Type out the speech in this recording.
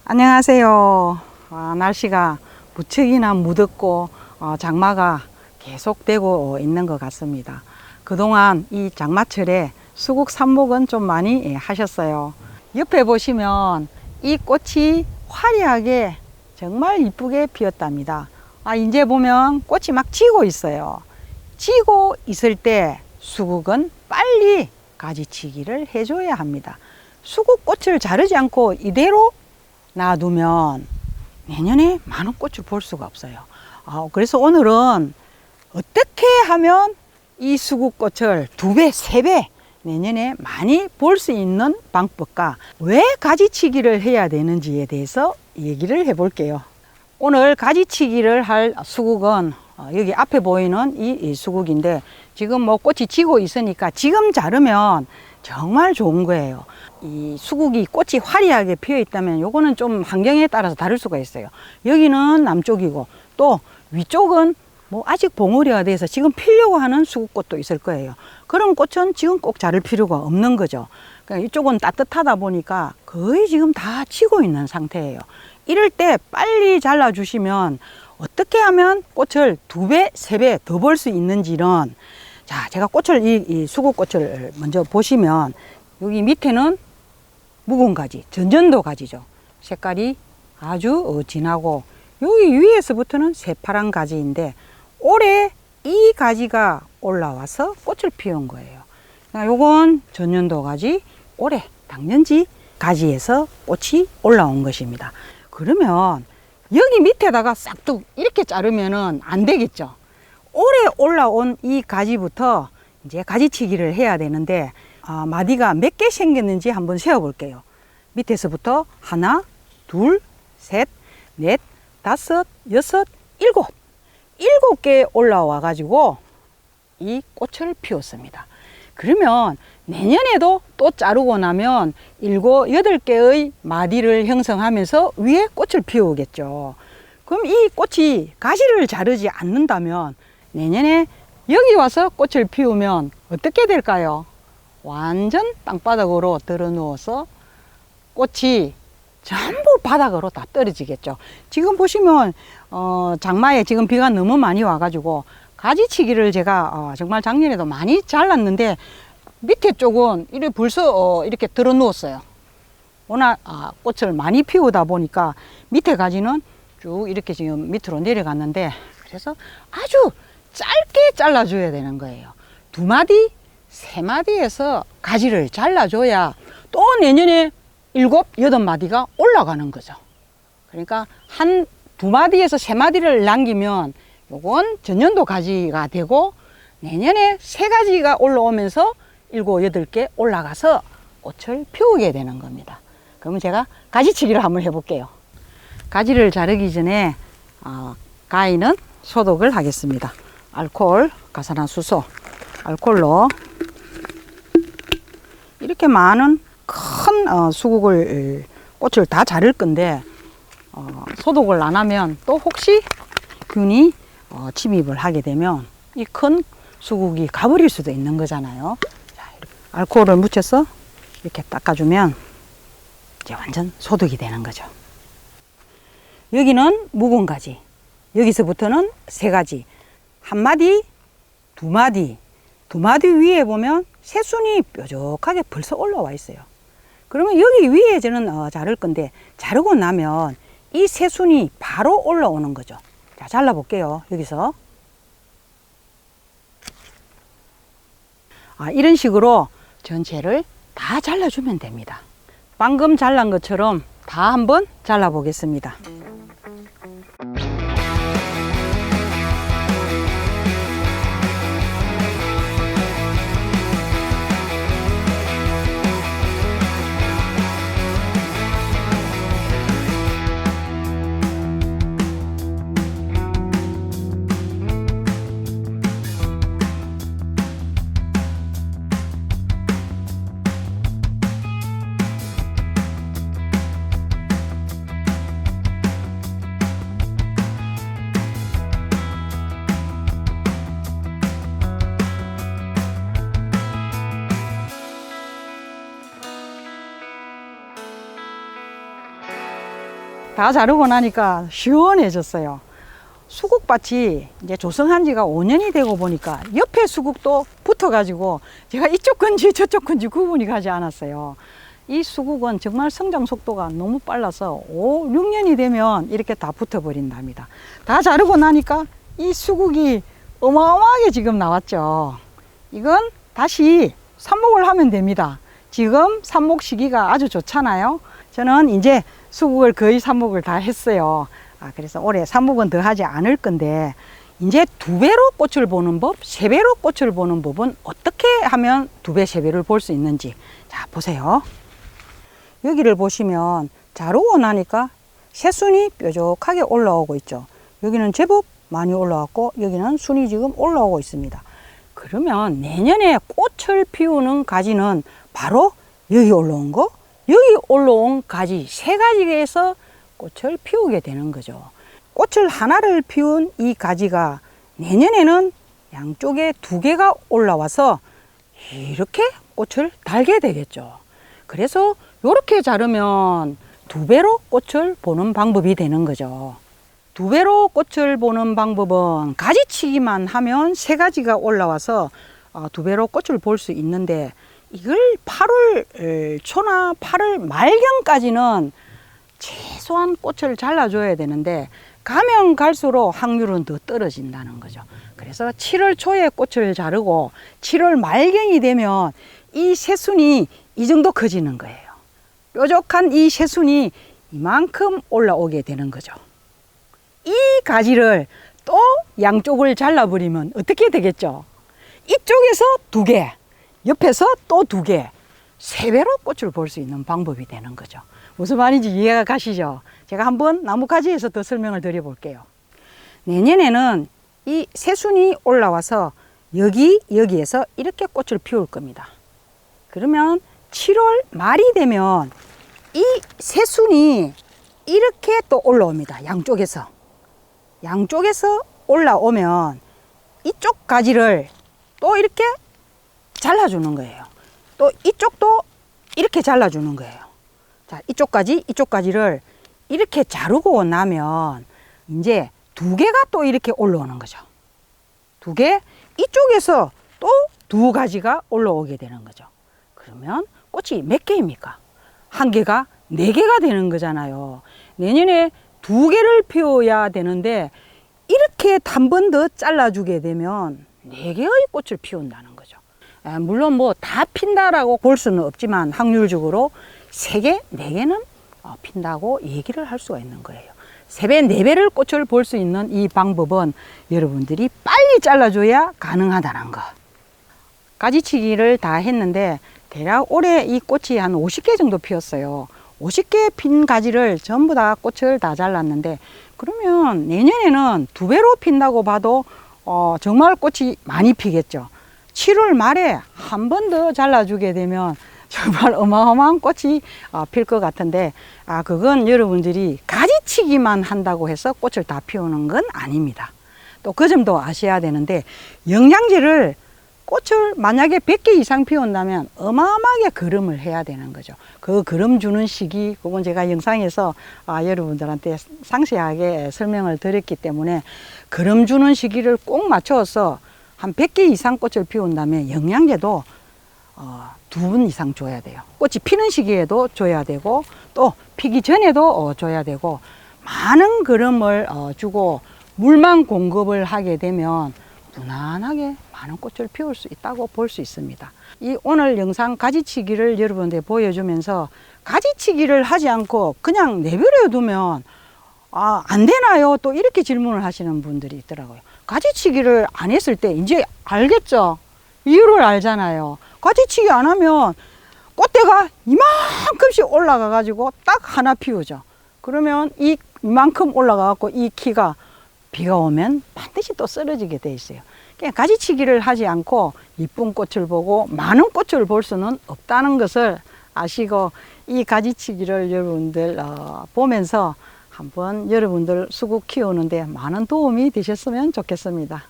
안녕하세요. 날씨가 무척이나 무덥고 장마가 계속되고 있는 것 같습니다. 그동안 이 장마철에 수국 삽목은 좀 많이 하셨어요. 옆에 보시면 이 꽃이 화려하게 정말 이쁘게 피었답니다. 이제 보면 꽃이 막 지고 있어요. 지고 있을 때 수국은 빨리 가지치기를 해줘야 합니다. 수국꽃을 자르지 않고 이대로 놔두면 내년에 많은 꽃을 볼 수가 없어요. 그래서 오늘은 어떻게 하면 이 수국꽃을 2배, 3배 내년에 많이 볼 수 있는 방법과 왜 가지치기를 해야 되는지에 대해서 얘기를 해볼게요. 오늘 가지치기를 할 수국은 여기 앞에 보이는 이 수국인데 지금 뭐 꽃이 지고 있으니까 지금 자르면 정말 좋은 거예요. 이 수국이 꽃이 화려하게 피어 있다면 요거는 좀 환경에 따라서 다를 수가 있어요. 여기는 남쪽이고 또 위쪽은 뭐 아직 봉우리가 돼서 지금 피려고 하는 수국꽃도 있을 거예요. 그런 꽃은 지금 꼭 자를 필요가 없는 거죠. 그러니까 이쪽은 따뜻하다 보니까 거의 지금 다 지고 있는 상태예요. 이럴 때 빨리 잘라 주시면 어떻게 하면 꽃을 2배, 3배 더 볼 수 있는지는, 자, 제가 꽃을 이 수국꽃을 먼저 보시면 여기 밑에는 묵은 가지, 전전도 가지죠. 색깔이 아주 진하고 여기 위에서부터는 새파란 가지인데 올해 이 가지가 올라와서 꽃을 피운 거예요. 요건 전년도 가지, 올해 당년지 가지에서 꽃이 올라온 것입니다. 그러면 여기 밑에다가 싹둑 이렇게 자르면은 안 되겠죠. 올해 올라온 이 가지부터 이제 가지치기를 해야 되는데 마디가 몇 개 생겼는지 한번 세어 볼게요. 밑에서부터 하나, 둘, 셋, 넷, 다섯, 여섯, 일곱. 7개 올라와 가지고 이 꽃을 피웠습니다. 그러면 내년에도 또 자르고 나면 7, 8개의 마디를 형성하면서 위에 꽃을 피우겠죠. 그럼 이 꽃이 가지를 자르지 않는다면 내년에 여기 와서 꽃을 피우면 어떻게 될까요? 완전 땅바닥으로 들어 누워서 꽃이 전부 바닥으로 다 떨어지겠죠. 지금 보시면 장마에 지금 비가 너무 많이 와가지고 가지치기를 제가 정말 작년에도 많이 잘랐는데 밑에 쪽은 이렇게 벌써 이렇게 들어 누웠어요. 워낙 꽃을 많이 피우다 보니까 밑에 가지는 쭉 이렇게 지금 밑으로 내려갔는데, 그래서 아주 짧게 잘라줘야 되는 거예요. 2마디, 3마디에서 가지를 잘라줘야 또 내년에 7, 8마디가 올라가는 거죠. 그러니까 2마디에서 3마디를 남기면 요건 전년도 가지가 되고 내년에 3가지가 올라오면서 7, 8개 올라가서 꽃을 피우게 되는 겁니다. 그러면 제가 가지치기를 한번 해볼게요. 가지를 자르기 전에 가위는 소독을 하겠습니다. 알코올, 가산화수소, 알코올로 이렇게 많은 큰 수국을 꽃을 다 자를 건데 소독을 안 하면 또 혹시 균이 침입을 하게 되면 이 큰 수국이 가버릴 수도 있는 거잖아요. 자, 이렇게 알코올을 묻혀서 이렇게 닦아주면 이제 완전 소독이 되는 거죠. 여기는 묵은 가지, 여기서부터는 3가지, 1마디, 2마디, 2마디 위에 보면 새순이 뾰족하게 벌써 올라와 있어요. 그러면 여기 위에 저는 자를 건데 자르고 나면 이 새순이 바로 올라오는 거죠. 자, 잘라볼게요. 여기서 이런 식으로 전체를 다 잘라주면 됩니다. 방금 잘란 것처럼 다 한번 잘라보겠습니다. 다 자르고 나니까 시원해졌어요. 수국밭이 이제 조성한 지가 5년이 되고 보니까 옆에 수국도 붙어가지고 제가 이쪽 건지 저쪽 건지 구분이 가지 않았어요. 이 수국은 정말 성장 속도가 너무 빨라서 5, 6년이 되면 이렇게 다 붙어버린답니다. 다 자르고 나니까 이 수국이 어마어마하게 지금 나왔죠. 이건 다시 삽목을 하면 됩니다. 지금 삽목 시기가 아주 좋잖아요. 저는 이제 수국을 거의 삽목을 다 했어요. 그래서 올해 삽목은 더 하지 않을 건데, 이제 2배로 꽃을 보는 법, 3배로 꽃을 보는 법은 어떻게 하면 2배, 3배를 볼 수 있는지. 자, 보세요. 여기를 보시면 자르고 나니까 새순이 뾰족하게 올라오고 있죠. 여기는 제법 많이 올라왔고 여기는 순이 지금 올라오고 있습니다. 그러면 내년에 꽃을 피우는 가지는 바로 여기 올라온 거, 여기 올라온 가지 3가지에서 꽃을 피우게 되는 거죠. 꽃을 하나를 피운 이 가지가 내년에는 양쪽에 2개가 올라와서 이렇게 꽃을 달게 되겠죠. 그래서 이렇게 자르면 2배로 꽃을 보는 방법이 되는 거죠. 2배로 꽃을 보는 방법은 가지치기만 하면 3가지가 올라와서 2배로 꽃을 볼 수 있는데, 이걸 8월 초나 8월 말경까지는 최소한 꽃을 잘라줘야 되는데, 가면 갈수록 확률은 더 떨어진다는 거죠. 그래서 7월 초에 꽃을 자르고 7월 말경이 되면 이 새순이 이 정도 커지는 거예요. 뾰족한 이 새순이 이만큼 올라오게 되는 거죠. 이 가지를 또 양쪽을 잘라버리면 어떻게 되겠죠? 이쪽에서 2개, 옆에서 또 2개, 3배로 꽃을 볼 수 있는 방법이 되는 거죠. 무슨 말인지 이해가 가시죠? 제가 한번 나무가지에서 더 설명을 드려볼게요. 내년에는 이 새순이 올라와서 여기에서 이렇게 꽃을 피울 겁니다. 그러면 7월 말이 되면 이 새순이 이렇게 또 올라옵니다. 양쪽에서 올라오면 이쪽 가지를 또 이렇게 잘라주는 거예요. 또 이쪽도 이렇게 잘라주는 거예요. 자, 이쪽 가지를 이렇게 자르고 나면 이제 2개가 또 이렇게 올라오는 거죠. 2개, 이쪽에서 또 2가지가 올라오게 되는 거죠. 그러면 꽃이 몇 개입니까? 1개가 4개가 되는 거잖아요. 내년에 2개를 피워야 되는데 이렇게 한 번 더 잘라주게 되면 4개의 꽃을 피운다는 거죠. 물론 뭐 다 핀다라고 볼 수는 없지만 확률적으로 3개, 4개는 핀다고 얘기를 할 수가 있는 거예요. 3배, 4배를 꽃을 볼 수 있는 이 방법은 여러분들이 빨리 잘라줘야 가능하다는 거. 가지치기를 다 했는데 대략 올해 이 꽃이 한 50개 정도 피었어요. 50개 핀 가지를 전부 다 꽃을 다 잘랐는데, 그러면 내년에는 2배로 핀다고 봐도 정말 꽃이 많이 피겠죠. 7월 말에 한 번 더 잘라주게 되면 정말 어마어마한 꽃이 필 것 같은데, 그건 여러분들이 가지치기만 한다고 해서 꽃을 다 피우는 건 아닙니다. 또 그 점도 아셔야 되는데, 영양제를 꽃을 만약에 100개 이상 피운다면 어마어마하게 거름을 해야 되는 거죠. 그 거름 주는 시기, 그건 제가 영상에서 여러분들한테 상세하게 설명을 드렸기 때문에 거름 주는 시기를 꼭 맞춰서 한 100개 이상 꽃을 피운다면 영양제도 2번 이상 줘야 돼요. 꽃이 피는 시기에도 줘야 되고 또 피기 전에도 줘야 되고, 많은 거름을 주고 물만 공급을 하게 되면 무난하게 많은 꽃을 피울 수 있다고 볼 수 있습니다. 이 오늘 영상 가지치기를 여러분들 보여주면서 가지치기를 하지 않고 그냥 내버려 두면 안 되나요? 또 이렇게 질문을 하시는 분들이 있더라고요. 가지치기를 안 했을 때 이제 알겠죠? 이유를 알잖아요. 가지치기 안 하면 꽃대가 이만큼씩 올라가 가지고 딱 하나 피우죠. 그러면 이만큼 올라가 갖고 이 키가 비가 오면 반드시 또 쓰러지게 돼 있어요. 그냥 가지치기를 하지 않고 이쁜 꽃을 보고 많은 꽃을 볼 수는 없다는 것을 아시고, 이 가지치기를 여러분들 보면서 한번 여러분들 수국 키우는데 많은 도움이 되셨으면 좋겠습니다.